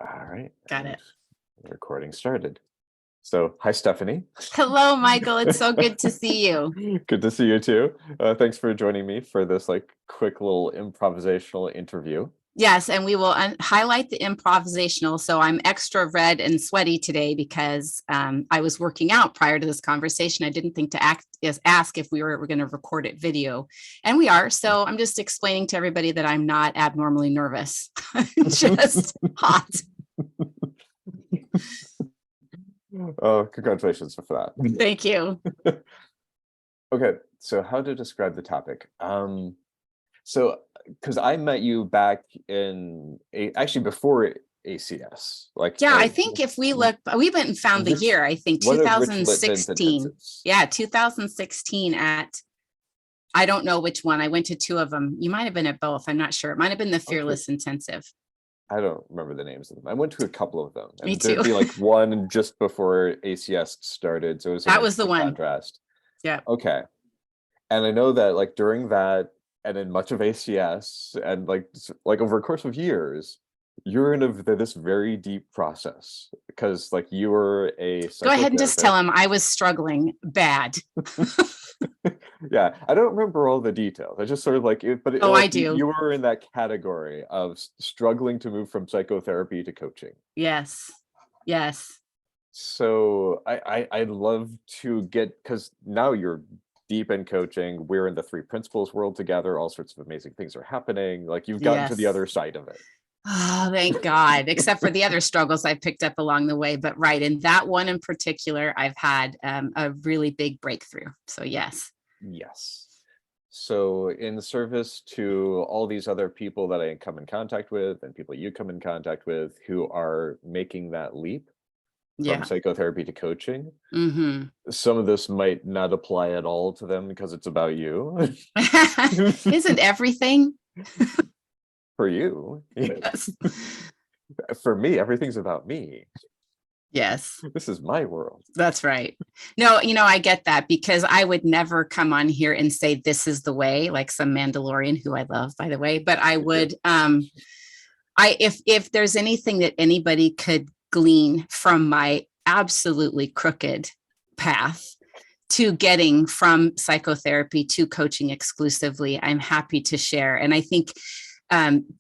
All right, Got and it. the recording started. So, hi, Stephanie. Hello, Michael. It's so good to see you. Good to see you too. Thanks for joining me for this quick little improvisational interview. Yes, and we will highlight the improvisational. So I'm extra red and sweaty today because I was working out prior to this conversation. I didn't think to ask if we were going to record it video, and we are. So I'm just explaining to everybody that I'm not abnormally nervous. I'm just hot. Oh, congratulations for that. Thank you. Okay, so how to describe the topic? So because I met you back in actually before ACS, Yeah, I think if we look, we went and found the year, I think one of Rich Littman's 2016. intensives. Yeah, 2016 at, I don't know which one. I went to two of them. You might have been at both. I'm not sure. It might have been the Fearless Intensive. I don't remember the names of them. I went to a couple of them. And Me too. There'd be one just before ACS started. So it was that was the one. contrast. Yeah. Okay. And I know that during that and in much of ACS and over a course of years, you're in this very deep process because you were a Go ahead and just tell him I was struggling bad. Yeah, I don't remember all the details. I just sort of I do. You were in that category of struggling to move from psychotherapy to coaching. Yes. Yes. So I'd love to get, because now you're deep in coaching. We're in the three principles world together. All sorts of amazing things are happening. You've gotten to the other side of it. Oh, thank God, except for the other struggles I picked up along the way. But right, in that one in particular, I've had a really big breakthrough. So yes. Yes. So in service to all these other people that I come in contact with and people you come in contact with who are making that leap from psychotherapy to coaching, some of this might not apply at all to them because it's about you. Isn't everything? For you. Yes. For me, everything's about me. Yes. This is my world. That's right. No, I get that because I would never come on here and say this is the way, like some Mandalorian who I love, by the way, but I would if there's anything that anybody could glean from my absolutely crooked path to getting from psychotherapy to coaching exclusively, I'm happy to share. And I think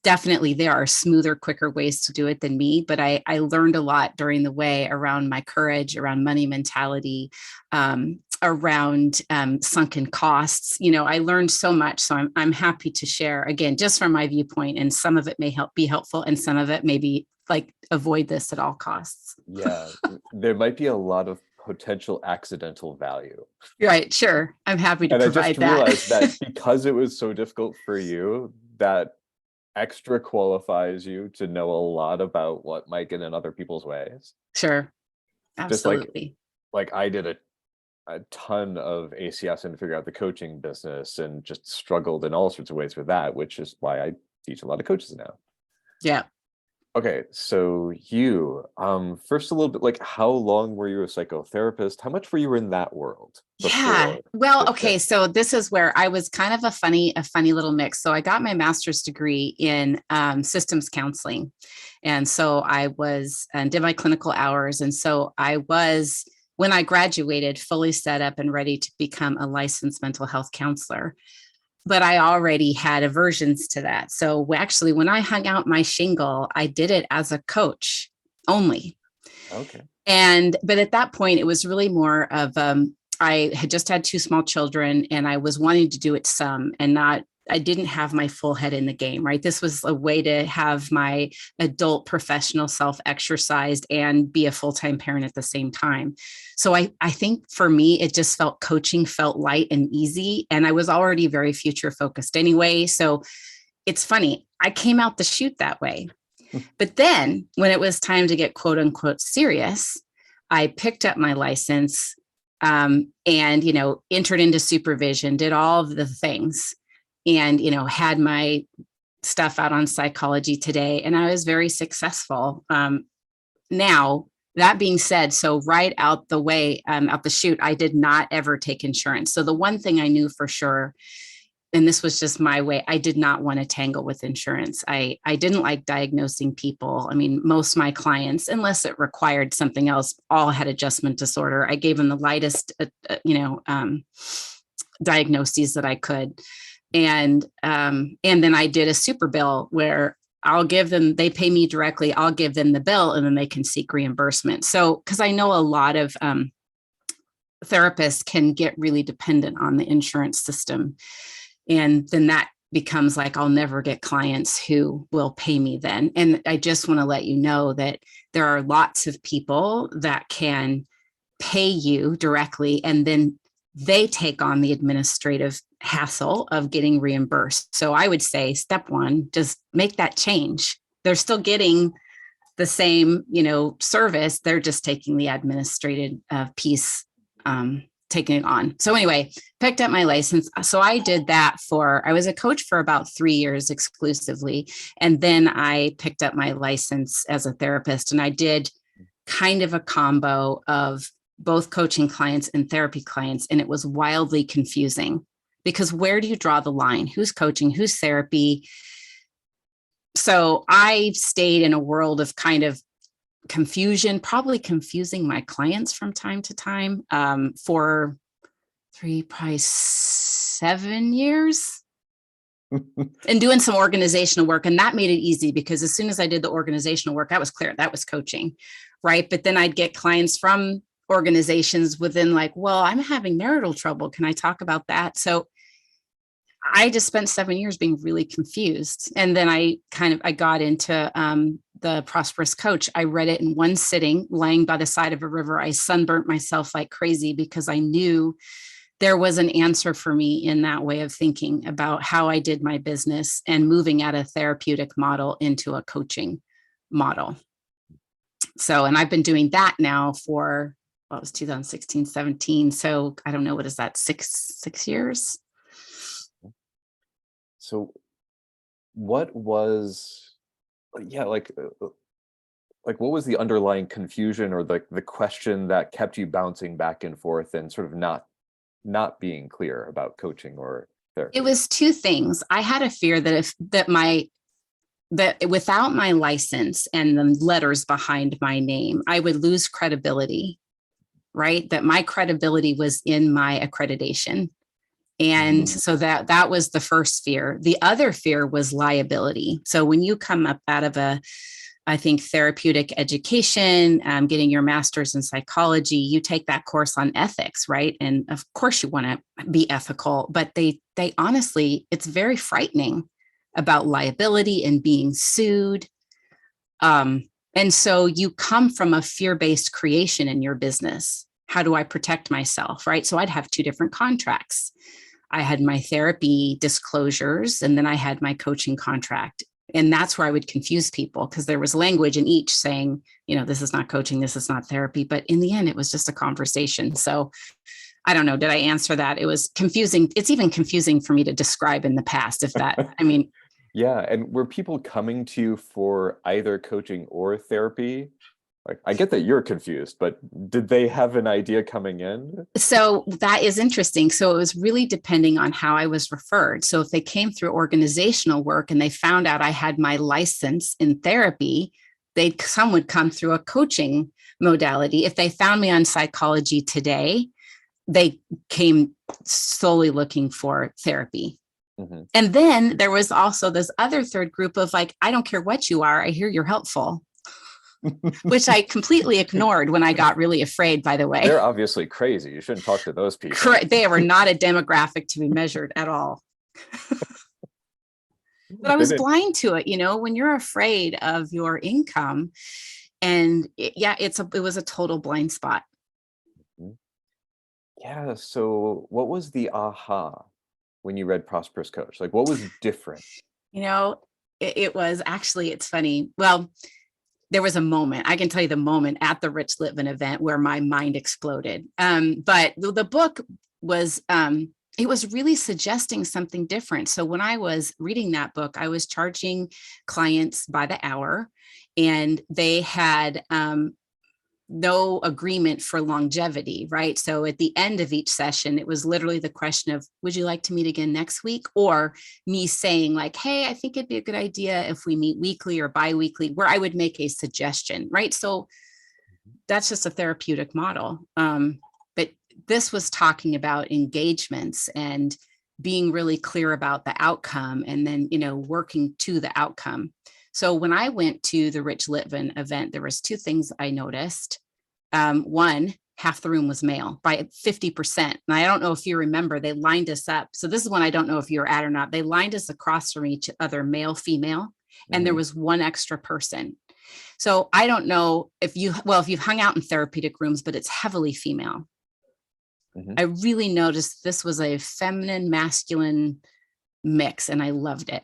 definitely there are smoother, quicker ways to do it than me, but I learned a lot during the way around my courage, around money mentality, around sunken costs. I learned so much. So I'm happy to share, again, just from my viewpoint, and some of it may be helpful and some of it may be avoid this at all costs. Yeah, there might be a lot of potential accidental value. Right, sure. I'm happy to provide that. And I just realized that because it was so difficult for you, that extra qualifies you to know a lot about what might get in other people's ways. Sure. Absolutely. Just I did a ton of ACS and figure out the coaching business and just struggled in all sorts of ways with that, which is why I teach a lot of coaches now. Yeah. Okay, so you, first a little bit, how long were you a psychotherapist? How much were you in that world? Yeah, well, okay, so this is where I was kind of a funny little mix. So I got my master's degree in systems counseling. And so I was, and did my clinical hours. And so I was, when I graduated, fully set up and ready to become a licensed mental health counselor. But I already had aversions to that. So actually, when I hung out my shingle, I did it as a coach only. Okay. But at that point, it was really more of, I had just had two small children and I was wanting to do it some and not, I didn't have my full head in the game, right? This was a way to have my adult professional self exercised and be a full-time parent at the same time. So I think for me, it just coaching felt light and easy. And I was already very future focused anyway. So it's funny, I came out the chute that way. But then when it was time to get quote unquote serious, I picked up my license and, entered into supervision, did all of the things and, had my stuff out on Psychology Today. And I was very successful. Now, that being said, so right out the way, out the chute, I did not ever take insurance. So the one thing I knew for sure and this was just my way, I did not want to tangle with insurance. I didn't like diagnosing people. I mean, most of my clients, unless it required something else, all had adjustment disorder. I gave them the lightest, diagnoses that I could. And then I did a super bill where I'll give them, they pay me directly, I'll give them the bill, and then they can seek reimbursement. So, because I know a lot of therapists can get really dependent on the insurance system. And then that becomes like, I'll never get clients who will pay me then. And I just want to let you know that there are lots of people that can pay you directly, and then they take on the administrative hassle of getting reimbursed. So I would say step one, just make that change. They're still getting the same, service. They're just taking the administrative piece, taking it on. So anyway, picked up my license. So I did that I was a coach for about 3 years exclusively. And then I picked up my license as a therapist, and I did kind of a combo of both coaching clients and therapy clients. And it was wildly confusing because where do you draw the line? Who's coaching? Who's therapy? So I stayed in a world of kind of confusion, probably confusing my clients from time to time, for probably 7 years and doing some organizational work. And that made it easy because as soon as I did the organizational work, that was clear. That was coaching, right? But then I'd get clients from organizations within like, well, I'm having marital trouble. Can I talk about that? So I just spent 7 years being really confused. And then I got into the Prosperous Coach. I read it in one sitting, laying by the side of a river. I sunburnt myself like crazy because I knew there was an answer for me in that way of thinking about how I did my business and moving out of a therapeutic model into a coaching model. So, and I've been doing that now for, it was 2016, 17. So I don't know, what is that, six years? So what was, what was the underlying confusion or the question that kept you bouncing back and forth and sort of not being clear about coaching or therapy? It was two things. I had a fear that without my license and the letters behind my name, I would lose credibility, right? That my credibility was in my accreditation. And so that was the first fear. The other fear was liability. So when you come up out of I think therapeutic education, getting your master's in psychology, you take that course on ethics, right? And of course you want to be ethical, but they honestly, it's very frightening about liability and being sued. And so you come from a fear-based creation in your business. How do I protect myself, right? So I'd have two different contracts. I had my therapy disclosures, and then I had my coaching contract. And that's where I would confuse people because there was language in each saying, this is not coaching, this is not therapy. But in the end, it was just a conversation. So I don't know, did I answer that? It was confusing. It's even confusing for me to describe in the past, Yeah. And were people coming to you for either coaching or therapy? Like, I get that you're confused, but did they have an idea coming in? So that is interesting. So it was really depending on how I was referred. So if they came through organizational work and they found out I had my license in therapy, some would come through a coaching modality. If they found me on Psychology Today, they came solely looking for therapy. Mm-hmm. And then there was also this other third group of like, I don't care what you are, I hear you're helpful. Which I completely ignored when I got really afraid, by the way. They're obviously crazy. You shouldn't talk to those people. Correct. They were not a demographic to be measured at all. But I was blind to it, when you're afraid of your income. And it was a total blind spot. Yeah. So what was the aha when you read Prosperous Coach? Like, what was different? It was actually, it's funny. Well, there was a moment, I can tell you the moment at the Rich Litvin event where my mind exploded. But the book was, it was really suggesting something different. So when I was reading that book, I was charging clients by the hour, and they had no agreement for longevity, right? So at the end of each session, it was literally the question of, would you like to meet again next week? Or me saying like, hey, I think it'd be a good idea if we meet weekly or bi-weekly, where I would make a suggestion, right? So that's just a therapeutic model. But this was talking about engagements and being really clear about the outcome, and then, working to the outcome. So when I went to the Rich Litvin event, there was two things I noticed. One, half the room was male by 50%. And I don't know if you remember, they lined us up. So this is one I don't know if you were at or not. They lined us across from each other, male, female, and there was one extra person. So I don't know if you've hung out in therapeutic rooms, but it's heavily female. I really noticed this was a feminine, masculine mix, and I loved it.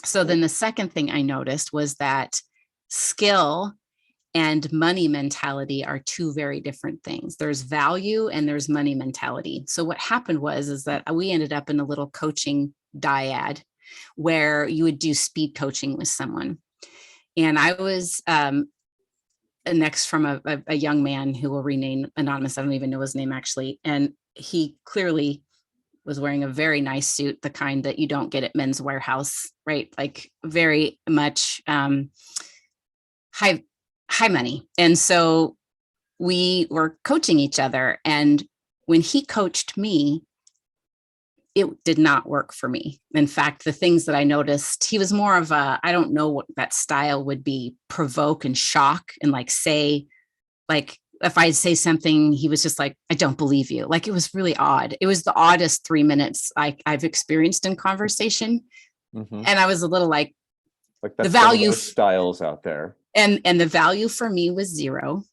So then the second thing I noticed was that skill and money mentality are two very different things. There's value and there's money mentality. So what happened is that we ended up in a little coaching dyad where you would do speed coaching with someone. And I was next from a young man who will remain anonymous. I don't even know his name actually. And he clearly was wearing a very nice suit, the kind that you don't get at Men's Warehouse, right? Like very much high money. And so we were coaching each other. And when he coached me, it did not work for me. In fact, the things that I noticed, he was more of I don't know what that style would be, provoke and shock and say, if I say something, he was just like, I don't believe you. It was really odd. It was the oddest 3 minutes I've experienced in conversation. And I was a little like the value styles out there. And the value for me was zero.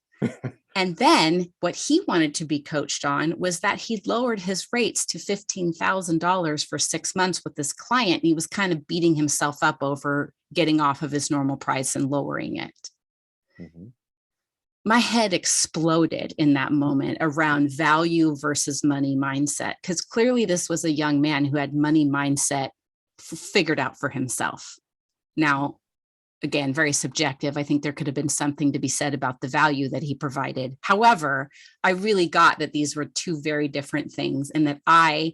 And then what he wanted to be coached on was that he'd lowered his rates to $15,000 for 6 months with this client. And he was kind of beating himself up over getting off of his normal price and lowering it. My head exploded in that moment around value versus money mindset, because clearly this was a young man who had money mindset figured out for himself. Now, again, very subjective. I think there could have been something to be said about the value that he provided. However, I really got that these were two very different things, and that I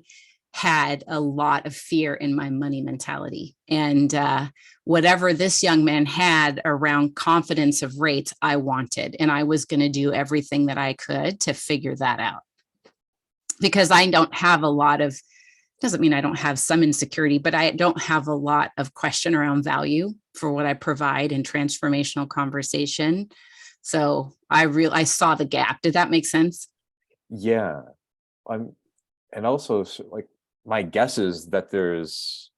had a lot of fear in my money mentality. And whatever this young man had around confidence of rates, I wanted. And I was going to do everything that I could to figure that out. Because I don't have a lot of, doesn't mean I don't have some insecurity, but I don't have a lot of question around value for what I provide in transformational conversation. So I saw the gap. Did that make sense? Yeah. And also my guess is that there's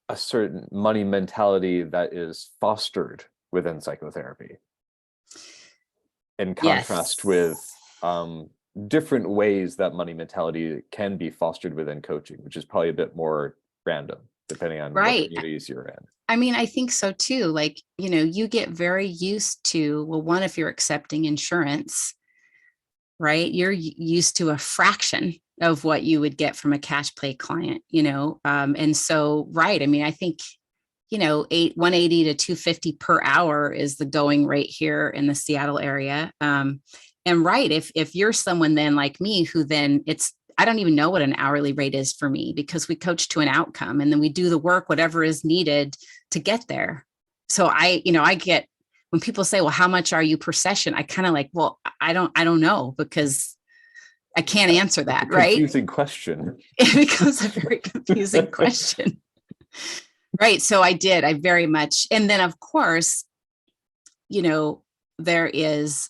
a certain money mentality that is fostered within psychotherapy, in contrast with different ways that money mentality can be fostered within coaching, which is probably a bit more random depending on what communities you're in. I mean, I think so too. You get very used to, well, one, if you're accepting insurance, right, you're used to a fraction of what you would get from a cash pay client, and so, right. I mean, I think, 180 to 250 per hour is the going rate here in the Seattle area. And right, if you're someone then like me, who then I don't even know what an hourly rate is for me, because we coach to an outcome and then we do the work, whatever is needed to get there. So I get, when people say, well, how much are you per session? I kind of well, I don't know, because I can't answer that, right? Confusing question. It becomes a very confusing question. Right. So I very much. And then of course, there is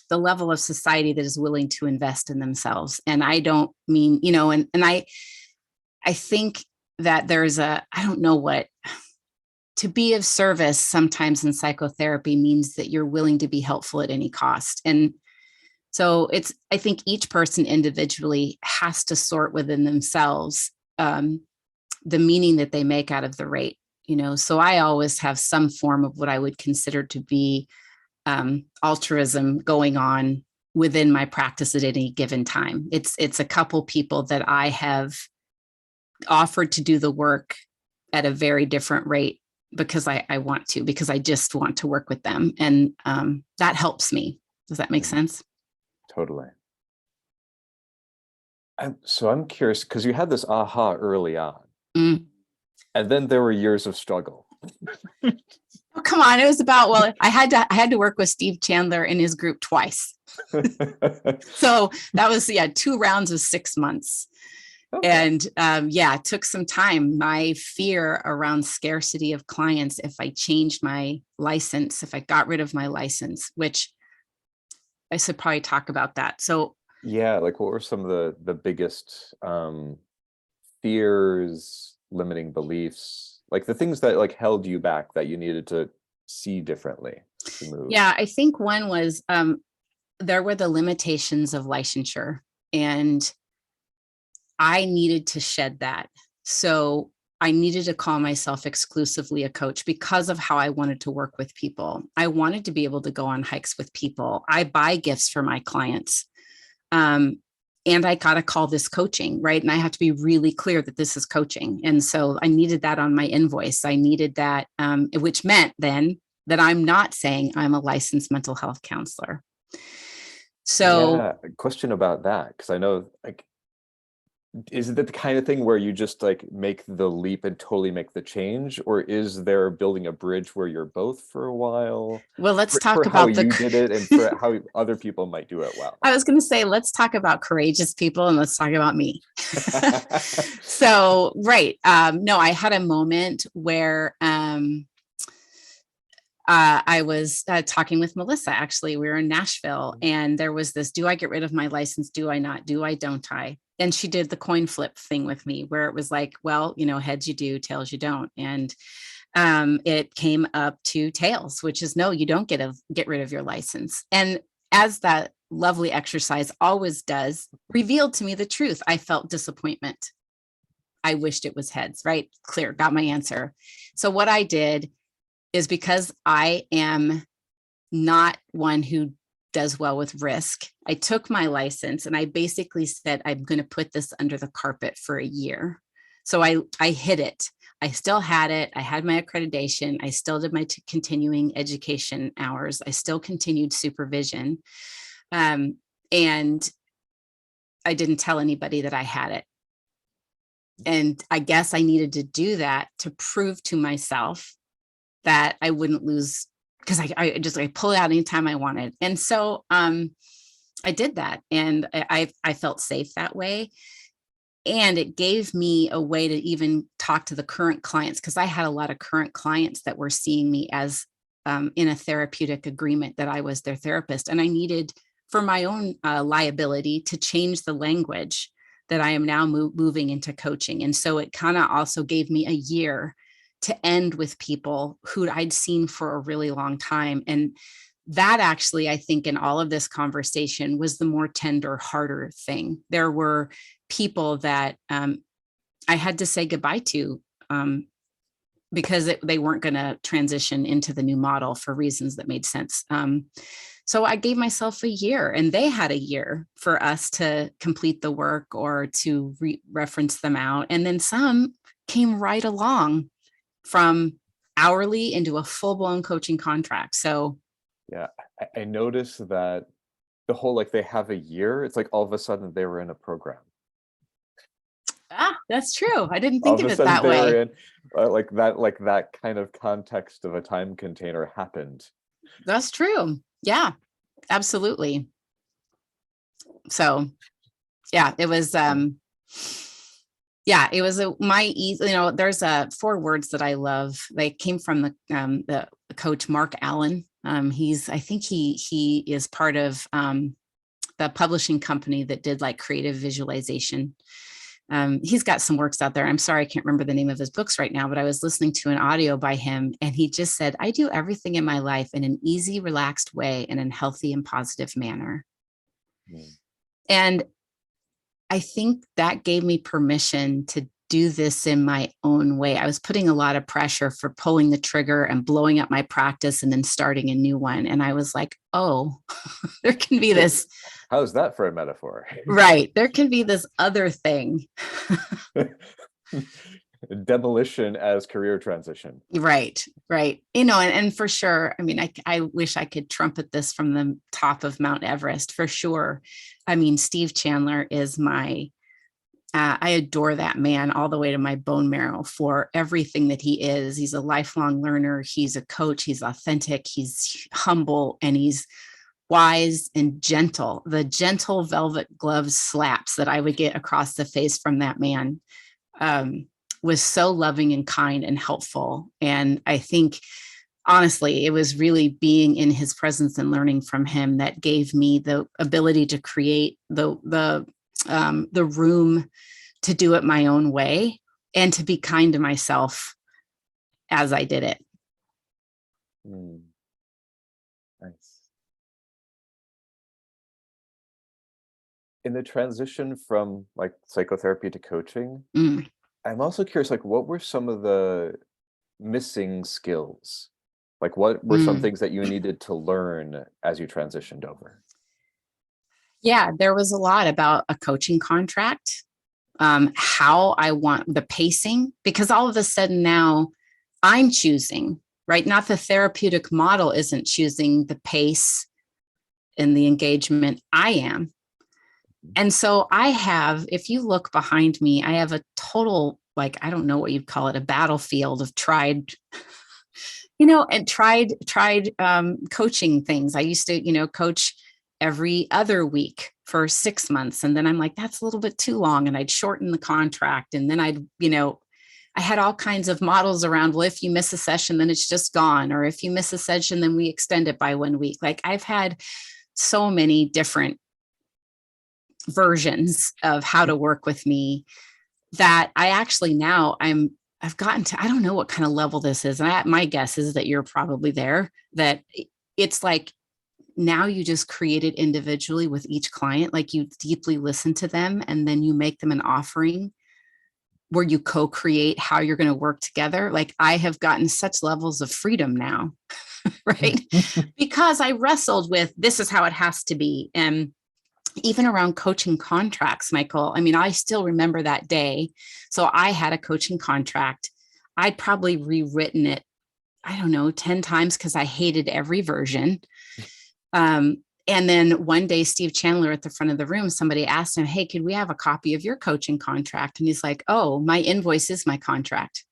the level of society that is willing to invest in themselves. And I don't mean, and I think that there's I don't know what, to be of service sometimes in psychotherapy means that you're willing to be helpful at any cost. And so I think each person individually has to sort within themselves the meaning that they make out of the rate, so I always have some form of what I would consider to be altruism going on within my practice at any given time. It's a couple people that I have offered to do the work at a very different rate because I want to, because I just want to work with them. And that helps me. Does that make sense? Totally. So I'm curious, because you had this aha early on, and then there were years of struggle. Oh, come on. It was about, well, I had to work with Steve Chandler in his group twice. So that was, 2 rounds of 6 months. Okay. And it took some time. My fear around scarcity of clients, if I changed my license, if I got rid of my license, which I should probably talk about that. So yeah, like what were some of the biggest fears, limiting beliefs, like the things that like held you back that you needed to see differently to move? Yeah, I think one was there were the limitations of licensure, and I needed to shed that. So I needed to call myself exclusively a coach because of how I wanted to work with people. I wanted to be able to go on hikes with people. I buy gifts for my clients. And I got to call this coaching, right? And I have to be really clear that this is coaching. And so I needed that on my invoice. I needed that, which meant then that I'm not saying I'm a licensed mental health counselor. So yeah, question about that, because I know, like, is it the kind of thing where you just like make the leap and totally make the change, or is there building a bridge where you're both for a while? Well, let's talk for about how you did it and for how other people might do it well. I was going to say, let's talk about courageous people and let's talk about me. So, right. No, I had a moment where I was talking with Melissa. Actually, we were in Nashville, and there was this, do I get rid of my license? Do I not? Do I, don't I? And she did the coin flip thing with me where it was like, well, heads you do, tails you don't. And it came up to tails, which is no, you don't get rid of your license. And as that lovely exercise always does, revealed to me the truth. I felt disappointment. I wished it was heads, right? Clear, got my answer. So what I did is, because I am not one who does well with risk, I took my license and I basically said, I'm going to put this under the carpet for a year. So I hid it. I still had it. I had my accreditation. I still did my continuing education hours. I still continued supervision. And I didn't tell anybody that I had it. And I guess I needed to do that to prove to myself that I wouldn't lose, because I just pull it out anytime I wanted. And so I did that, and I felt safe that way. And it gave me a way to even talk to the current clients, because I had a lot of current clients that were seeing me as in a therapeutic agreement that I was their therapist. And I needed, for my own liability, to change the language that I am now moving into coaching. And so it kind of also gave me a year to end with people who I'd seen for a really long time. And that actually, I think, in all of this conversation was the more tender, harder thing. There were people that I had to say goodbye to because they weren't going to transition into the new model for reasons that made sense. So I gave myself a year, and they had a year for us to complete the work or to reference them out. And then some came right along from hourly into a full-blown coaching contract. So yeah, I noticed that the whole, like, they have a year, it's like all of a sudden they were in a program. That's true. I didn't think of it that way. Were in, like that kind of context of a time container happened. That's true. Yeah, absolutely. So yeah, it was it was there's 4 words that I love. They came from the coach Mark Allen. I think he is part of the publishing company that did like creative visualization. He's got some works out there. I'm sorry, I can't remember the name of his books right now, but I was listening to an audio by him, and he just said, I do everything in my life in an easy, relaxed way and in a healthy and positive manner. And I think that gave me permission to do this in my own way. I was putting a lot of pressure for pulling the trigger and blowing up my practice and then starting a new one. And I was like, oh, there can be this. How's that for a metaphor? Right. There can be this other thing. demolition as career transition. Right. And for sure, I mean, I wish I could trumpet this from the top of Mount Everest for sure. I mean, Steve Chandler is I adore that man all the way to my bone marrow for everything that he is. He's a lifelong learner. He's a coach. He's authentic. He's humble, and he's wise and gentle. The gentle velvet glove slaps that I would get across the face from that man was so loving and kind and helpful. And I think, honestly, it was really being in his presence and learning from him that gave me the ability to create the room to do it my own way and to be kind to myself as I did it. Nice. In the transition from like psychotherapy to coaching, I'm also curious, like, what were some of the missing skills? Like, what were some things that you needed to learn as you transitioned over? Yeah, there was a lot about a coaching contract, how I want the pacing, because all of a sudden now I'm choosing, right? Not the therapeutic model isn't choosing the pace and the engagement. I am. And so I have, if you look behind me, I have a total, like, I don't know what you'd call it, a battlefield of tried coaching things. I used to, coach every other week for 6 months. And then I'm like, that's a little bit too long. And I'd shorten the contract. And then I had all kinds of models around, well, if you miss a session, then it's just gone. Or if you miss a session, then we extend it by 1 week. Like, I've had so many different versions of how to work with me that I actually now I've gotten to, I don't know what kind of level this is. And my guess is that you're probably there, that it's like, now you just create it individually with each client. Like, you deeply listen to them and then you make them an offering where you co-create how you're going to work together. Like, I have gotten such levels of freedom now, right? Because I wrestled with, this is how it has to be. And even around coaching contracts, Michael, I mean, I still remember that day. So I had a coaching contract. I'd probably rewritten it, I don't know, 10 times because I hated every version. And then one day, Steve Chandler at the front of the room, somebody asked him, hey, could we have a copy of your coaching contract? And he's like, oh, my invoice is my contract.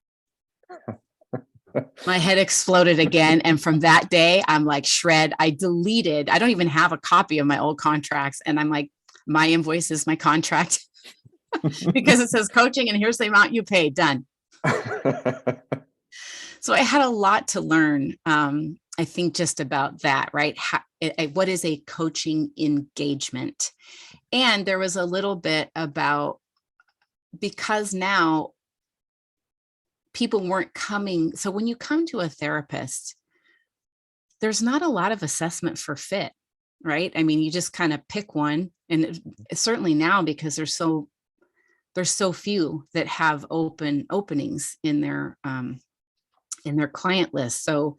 My head exploded again. And from that day, I'm like, shred. I don't even have a copy of my old contracts. And I'm like, my invoice is my contract because it says coaching and here's the amount you pay, done. So I had a lot to learn. I think just about that, right? What is a coaching engagement? And there was a little bit about, because now people weren't coming. So when you come to a therapist, there's not a lot of assessment for fit, right? I mean, you just kind of pick one. And certainly now, because there's so few that have openings in their client list. So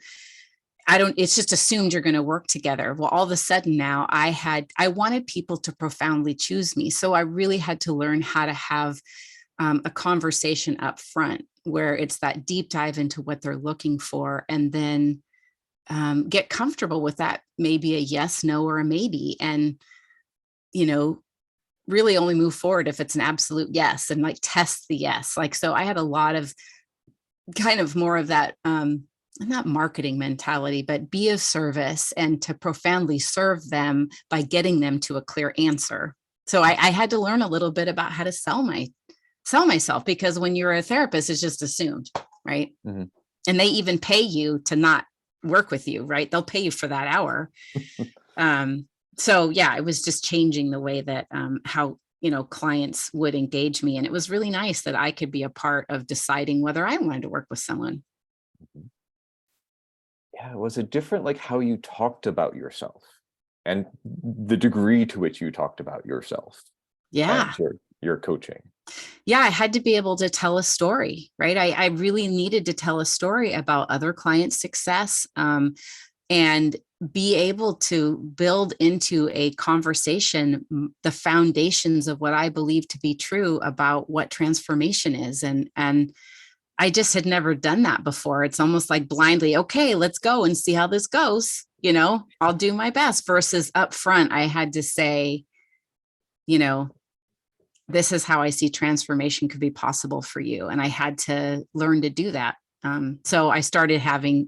it's just assumed you're going to work together. Well, all of a sudden now I wanted people to profoundly choose me. So I really had to learn how to have a conversation up front where it's that deep dive into what they're looking for, and then get comfortable with that, maybe a yes, no, or a maybe. And, really only move forward if it's an absolute yes, and like test the yes. Like, so I had a lot of kind of more of that, not marketing mentality, but be of service and to profoundly serve them by getting them to a clear answer. So I had to learn a little bit about how to sell myself, because when you're a therapist, it's just assumed, right? Mm-hmm. And they even pay you to not work with you, right? They'll pay you for that hour. So yeah, it was just changing the way that how clients would engage me. And it was really nice that I could be a part of deciding whether I wanted to work with someone. Yeah, was it different, like how you talked about yourself and the degree to which you talked about yourself? Yeah. And your coaching. Yeah, I had to be able to tell a story, right? I really needed to tell a story about other clients' success, and be able to build into a conversation the foundations of what I believe to be true about what transformation is. And I just had never done that before. It's almost like blindly, okay, let's go and see how this goes. I'll do my best, versus up front, I had to say, you know, this is how I see transformation could be possible for you. And I had to learn to do that. So I started having,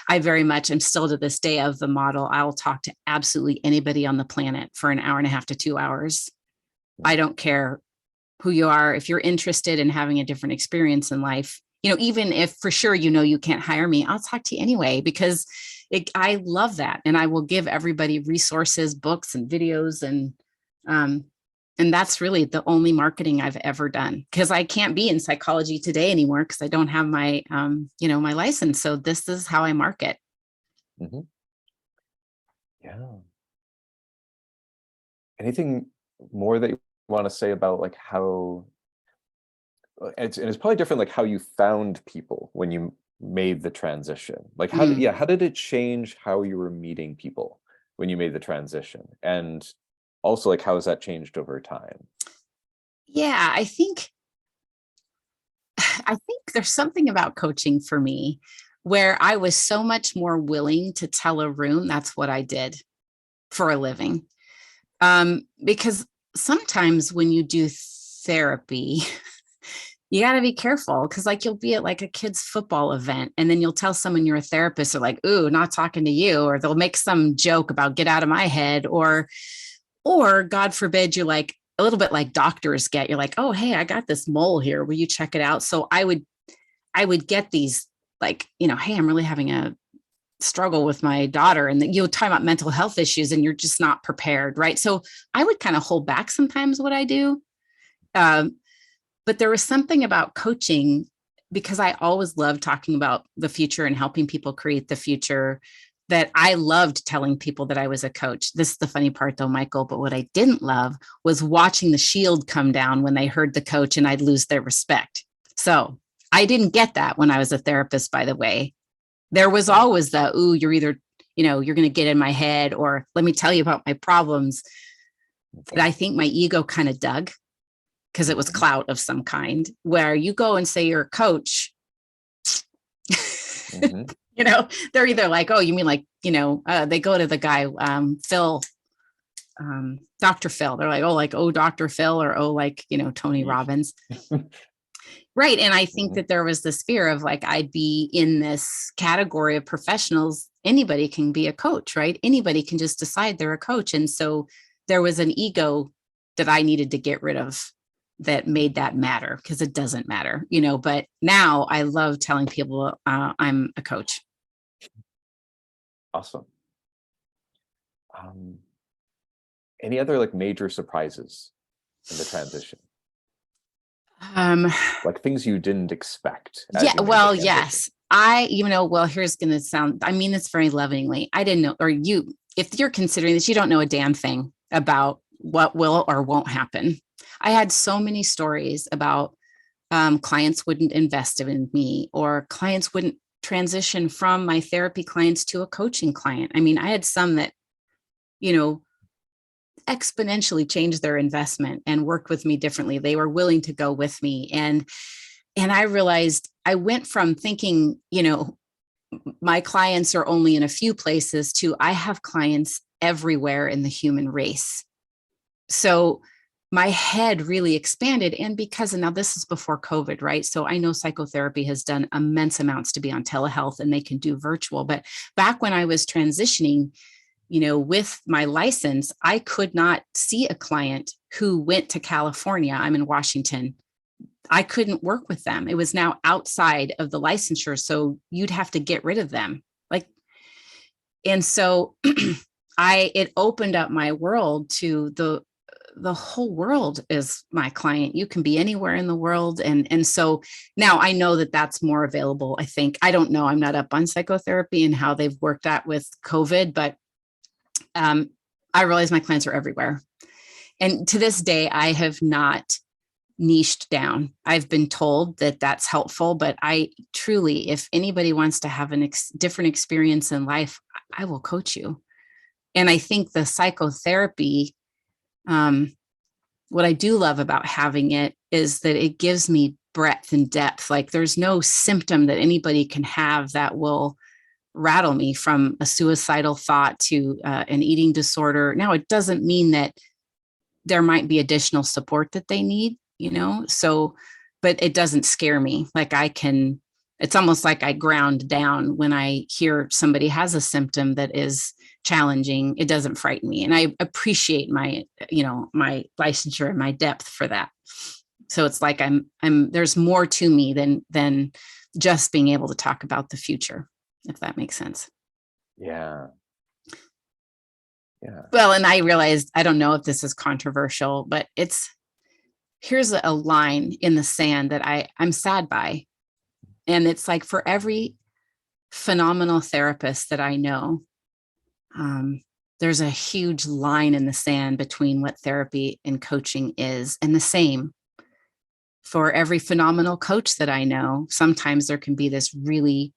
I very much am still to this day of the model. I'll talk to absolutely anybody on the planet for an hour and a half to 2 hours. I don't care who you are. If you're interested in having a different experience in life, even if for sure, you can't hire me, I'll talk to you anyway, because I love that. And I will give everybody resources, books and videos. And that's really the only marketing I've ever done, because I can't be in psychology today anymore because I don't have my, my license. So this is how I market. Mm-hmm. Yeah. Anything more that you want to say about like how it's probably different, like how you found people when you made the transition? Like how did it change how you were meeting people when you made the transition? And also, like, how has that changed over time? Yeah, I think there's something about coaching for me where I was so much more willing to tell a room that's what I did for a living. Because sometimes when you do therapy, you got to be careful, because like you'll be at like a kid's football event and then you'll tell someone you're a therapist, or like, ooh, not talking to you, or they'll make some joke about get out of my head, or God forbid, you're like a little bit like doctors get, you're like, oh, hey, I got this mole here. Will you check it out? So I would get these like, hey, I'm really having a struggle with my daughter, and you'll talk about mental health issues and you're just not prepared. Right. So I would kind of hold back sometimes what I do. But there was something about coaching, because I always loved talking about the future and helping people create the future, that I loved telling people that I was a coach. This is the funny part though, Michael, but what I didn't love was watching the shield come down when they heard the coach and I'd lose their respect. So I didn't get that when I was a therapist, by the way. There was always the, ooh, you're either, you're going to get in my head, or let me tell you about my problems. But I think my ego kind of dug, because it was clout of some kind, where you go and say you're a coach. They're either like, oh, you mean like, they go to the guy, Phil, Dr. Phil. They're like, oh, Dr. Phil, or, oh, like, Tony Robbins. Right. And I think that there was this fear of like, I'd be in this category of professionals. Anybody can be a coach, right? Anybody can just decide they're a coach. And so there was an ego that I needed to get rid of that made that matter, because it doesn't matter, but now I love telling people I'm a coach. Awesome. Any other like major surprises in the transition? Like things you didn't expect. Yeah, well, yes. Here's going to sound, I mean, it's very lovingly. I didn't know, or if you're considering this, you don't know a damn thing about what will or won't happen. I had so many stories about clients wouldn't invest in me, or clients wouldn't transition from my therapy clients to a coaching client. I mean, I had some that, exponentially changed their investment and worked with me differently. They were willing to go with me. And I realized I went from thinking, my clients are only in a few places to I have clients everywhere in the human race. So my head really expanded. And now this is before COVID, right? So I know psychotherapy has done immense amounts to be on telehealth, and they can do virtual. But back when I was transitioning, with my license, I could not see a client who went to California. I'm in Washington. I couldn't work with them. It was now outside of the licensure. So you'd have to get rid of them. And so it opened up my world to the whole world is my client. You can be anywhere in the world. And so now I know that that's more available. I think, I don't know, I'm not up on psychotherapy and how they've worked that with COVID, but I realize my clients are everywhere. And to this day, I have not niched down. I've been told that that's helpful, but I truly, if anybody wants to have a different experience in life, I will coach you. And I think the psychotherapy, what I do love about having it is that it gives me breadth and depth. Like there's no symptom that anybody can have that will rattle me, from a suicidal thought to an eating disorder. Now, it doesn't mean that there might be additional support that they need, so, but it doesn't scare me. Like it's almost like I ground down when I hear somebody has a symptom that is challenging. It doesn't frighten me. And I appreciate my licensure and my depth for that. So it's like there's more to me than just being able to talk about the future, if that makes sense. Yeah. Well, and I realized, I don't know if this is controversial, but here's a line in the sand that I'm sad by. And it's like, for every phenomenal therapist that I know, there's a huge line in the sand between what therapy and coaching is. And the same for every phenomenal coach that I know. Sometimes there can be this really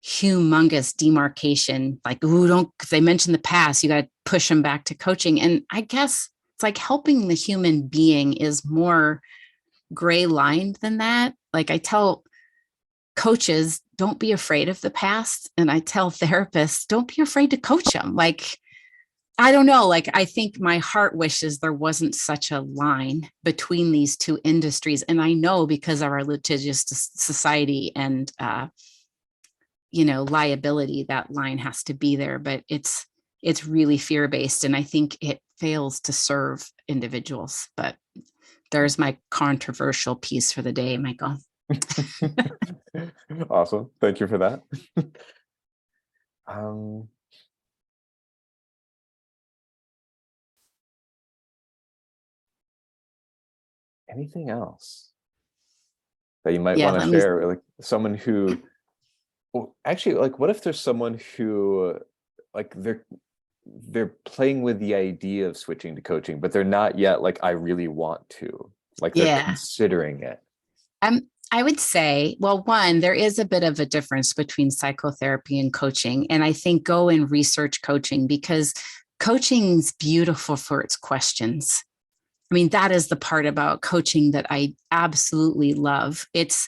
humongous demarcation, like, if they mention the past, you got to push them back to coaching. And I guess it's like helping the human being is more gray lined than that. Like I tell coaches, don't be afraid of the past. And I tell therapists, don't be afraid to coach them. Like, I don't know, like, I think my heart wishes there wasn't such a line between these two industries. And I know because of our litigious society and, liability, that line has to be there, but it's really fear-based. And I think it fails to serve individuals. But there's my controversial piece for the day, Michael. Awesome. Thank you for that. Anything else that you might want to share? Like someone who, well, actually, like, what if there's someone who, like, they're playing with the idea of switching to coaching, but they're not yet like, I really want to, like, they're considering it. I would say, well, one, there is a bit of a difference between psychotherapy and coaching. And I think go and research coaching, because coaching's beautiful for its questions. I mean, that is the part about coaching that I absolutely love. It's,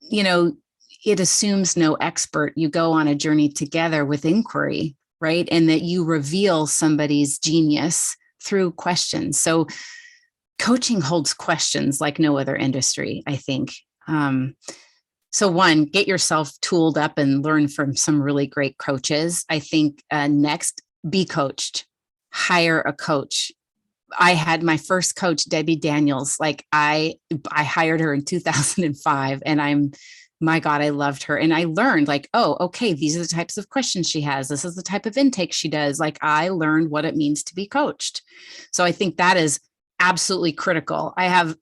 it assumes no expert. You go on a journey together with inquiry, right? And that you reveal somebody's genius through questions. So coaching holds questions like no other industry, I think. So one, get yourself tooled up and learn from some really great coaches. I think next, be coached, hire a coach. I had my first coach, Debbie Daniels. Like I hired her in 2005, and my God, I loved her. And I learned, like, oh, okay, these are the types of questions she has. This is the type of intake she does. Like, I learned what it means to be coached. So I think that is absolutely critical. I have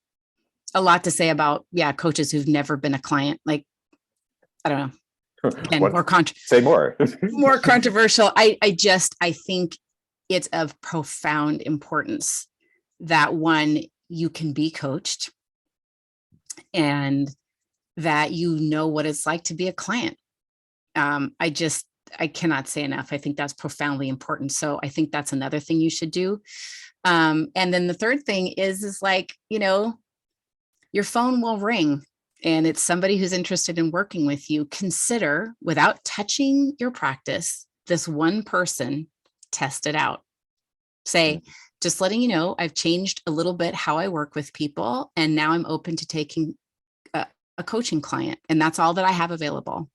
a lot to say about, coaches who've never been a client. Like, I don't know. Again, say more. More controversial. I think it's of profound importance that, one, you can be coached, and that you know what it's like to be a client. I cannot say enough. I think that's profoundly important. So I think that's another thing you should do. And then the third thing is like, your phone will ring and it's somebody who's interested in working with you. Consider, without touching your practice, this one person, test it out. Say, just letting you know, I've changed a little bit how I work with people, and now I'm open to taking a coaching client, and that's all that I have available.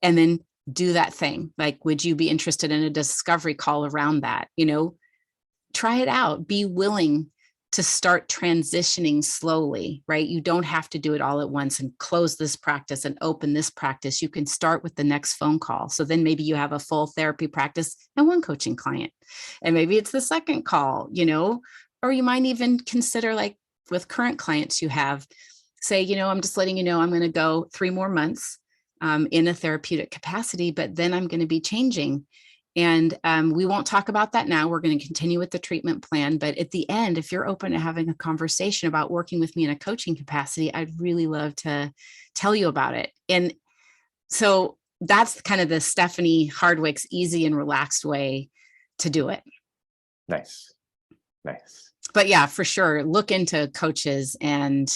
And then do that thing. Like, would you be interested in a discovery call around that? Try it out. Be willing to start transitioning slowly, right? You don't have to do it all at once and close this practice and open this practice. You can start with the next phone call. So then maybe you have a full therapy practice and one coaching client. And maybe it's the second call, or you might even consider, like with current clients you have, say, I'm just letting you know, I'm going to go 3 more months in a therapeutic capacity, but then I'm going to be changing. And we won't talk about that now. We're going to continue with the treatment plan. But at the end, if you're open to having a conversation about working with me in a coaching capacity, I'd really love to tell you about it. And so that's kind of the Stephanie Hardwick's easy and relaxed way to do it. Nice. But yeah, for sure, look into coaches and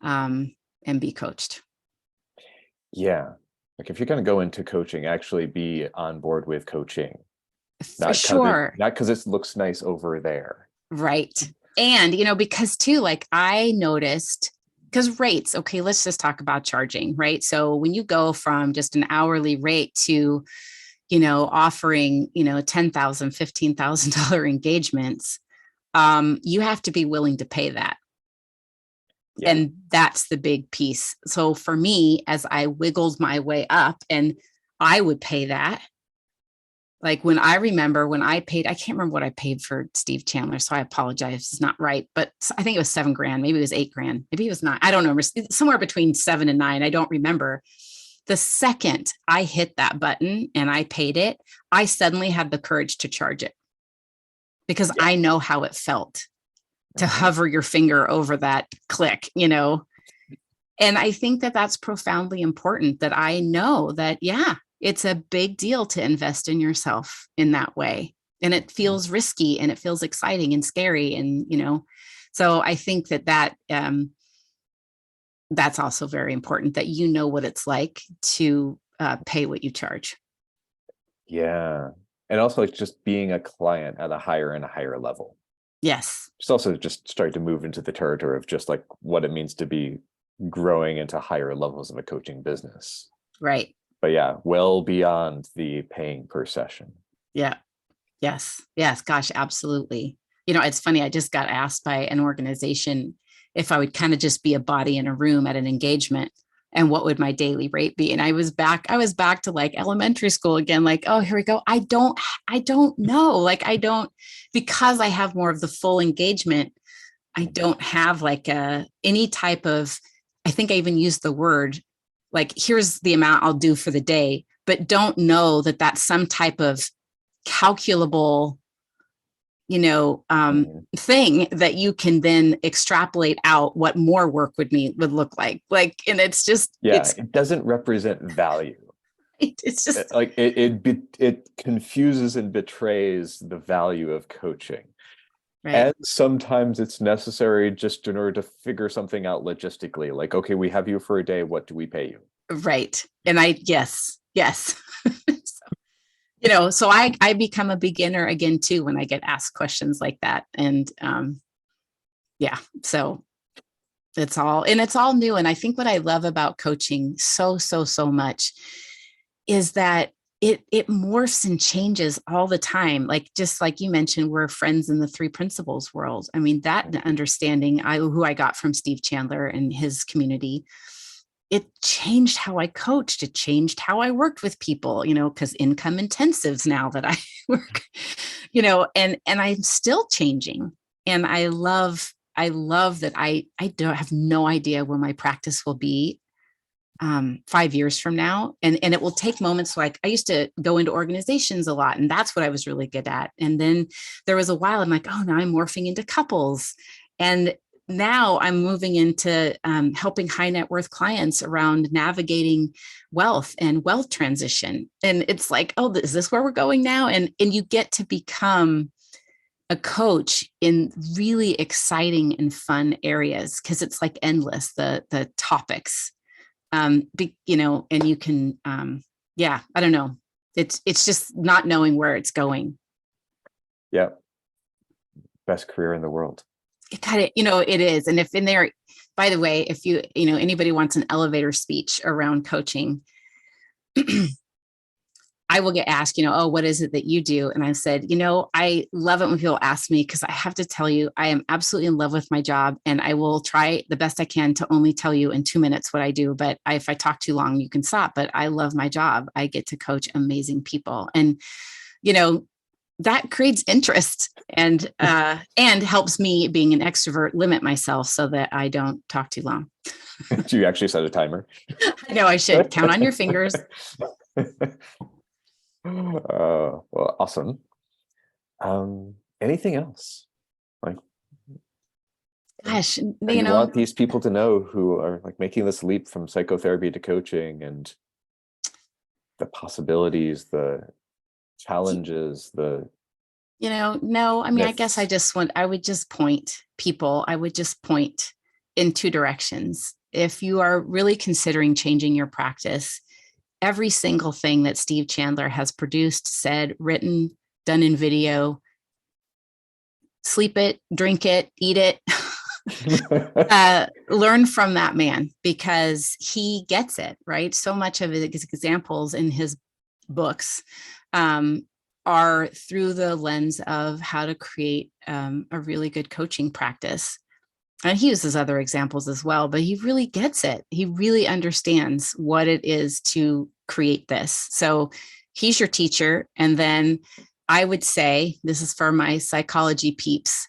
and be coached. Yeah. Like if you're going to go into coaching, actually be on board with coaching. For sure. Not because it looks nice over there. Right. And, because too, like I noticed, because rates, okay, let's just talk about charging, right? So when you go from just an hourly rate to, offering, $10,000, $15,000 engagements, you have to be willing to pay that. Yeah. And that's the big piece. So for me, as I wiggled my way up and I would pay that, like when I paid, I can't remember what I paid for Steve Chandler. So I apologize. It's not right, but I think it was $7,000. Maybe it was $8,000. Maybe it was not. I don't know. Somewhere between 7 and 9. I don't remember. The second I hit that button and I paid it, I suddenly had the courage to charge it because I know how it felt to hover your finger over that click, And I think that that's profoundly important, that I know that, it's a big deal to invest in yourself in that way. And it feels risky and it feels exciting and scary. And, so I think that that's also very important, that what it's like to pay what you charge. Yeah. And also like just being a client at a higher and a higher level. Yes. Just also just starting to move into the territory of just like what it means to be growing into higher levels of a coaching business. Right. But yeah, well beyond the paying per session. Yeah. Yes. Gosh, absolutely. It's funny. I just got asked by an organization if I would kind of just be a body in a room at an engagement and what would my daily rate be. And I was back to like elementary school again, like, oh, here we go. I don't know. Like, because I have more of the full engagement. I don't have like any type of, I think I even used the word, like, here's the amount I'll do for the day, but don't know that that's some type of calculable, thing that you can then extrapolate out what more work would look like. Like, and it's just, it doesn't represent value. It's just like it confuses and betrays the value of coaching. Right. And sometimes it's necessary just in order to figure something out logistically. Like, okay, we have you for a day. What do we pay you? Right. And yes. So I become a beginner again, too, when I get asked questions like that. And so it's all new. And I think what I love about coaching so much is that it morphs and changes all the time. Like, just like you mentioned, we're friends in the 3 principles world. I mean, that understanding who I got from Steve Chandler and his community, it changed how I coached. It changed how I worked with people, because income intensives now that I work, and I'm still changing. And I love that I don't have no idea where my practice will be 5 years from now. And it will take moments. Like, I used to go into organizations a lot, and that's what I was really good at. And then there was a while I'm like, oh, now I'm morphing into couples. And now I'm moving into helping high net worth clients around navigating wealth and wealth transition. And it's like, oh, is this where we're going now? And you get to become a coach in really exciting and fun areas, because it's like endless, the topics. And you can, I don't know. It's just not knowing where it's going. Yeah. Best career in the world. It is. And if in there, by the way, if anybody wants an elevator speech around coaching, I will get asked, oh, what is it that you do? And I said, I love it when people ask me, because I have to tell you, I am absolutely in love with my job, and I will try the best I can to only tell you in 2 minutes what I do. But if I talk too long, you can stop. But I love my job. I get to coach amazing people. And, that creates interest and helps me, being an extrovert, limit myself so that I don't talk too long. Do you actually set a timer? I know I should. Count on your fingers. Well, awesome. Anything else? Like, gosh, you want these people to know who are like making this leap from psychotherapy to coaching, and the possibilities, the challenges, the no, I mean, myths. I guess I would just point people. I would just point in two directions. If you are really considering changing your practice, every single thing that Steve Chandler has produced, said, written, done in video, sleep it, drink it, eat it, learn from that man, because he gets it, right? So much of his examples in his books are through the lens of how to create a really good coaching practice. And he uses other examples as well, but he really gets it. He really understands what it is to create this. So he's your teacher. And then I would say, this is for my psychology peeps,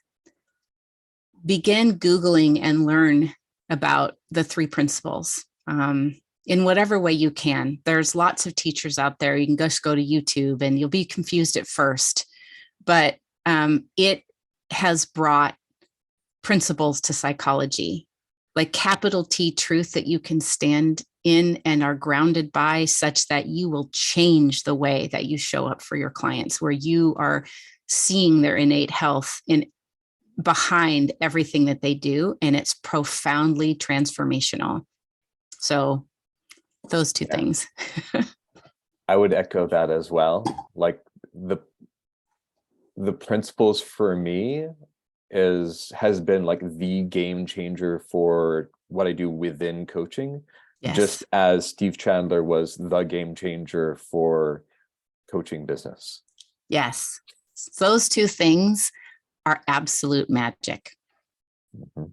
begin Googling and learn about the 3 principles in whatever way you can. There's lots of teachers out there. You can just go to YouTube and you'll be confused at first, but it has brought principles to psychology, like capital T truth that you can stand in and are grounded by, such that you will change the way that you show up for your clients, where you are seeing their innate health in behind everything that they do. And it's profoundly transformational. So those two things. I would echo that as well. Like the principles for me has been like the game changer for what I do within coaching. Yes. Just as Steve Chandler was the game changer for coaching business. Yes. Those two things are absolute magic. Mm-hmm.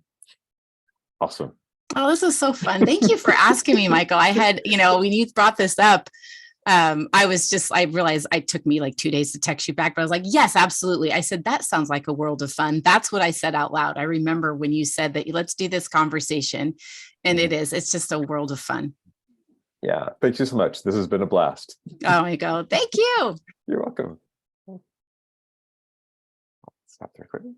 Awesome. Oh, this is so fun. Thank you for asking me, Michael. I had, when you brought this up, I realized it took me like 2 days to text you back, but I was like, yes, absolutely. I said, that sounds like a world of fun. That's what I said out loud. I remember when you said that, let's do this conversation. And it's just a world of fun. Yeah. Thank you so much. This has been a blast. Oh my God. Thank you. You're welcome. Stop the recording.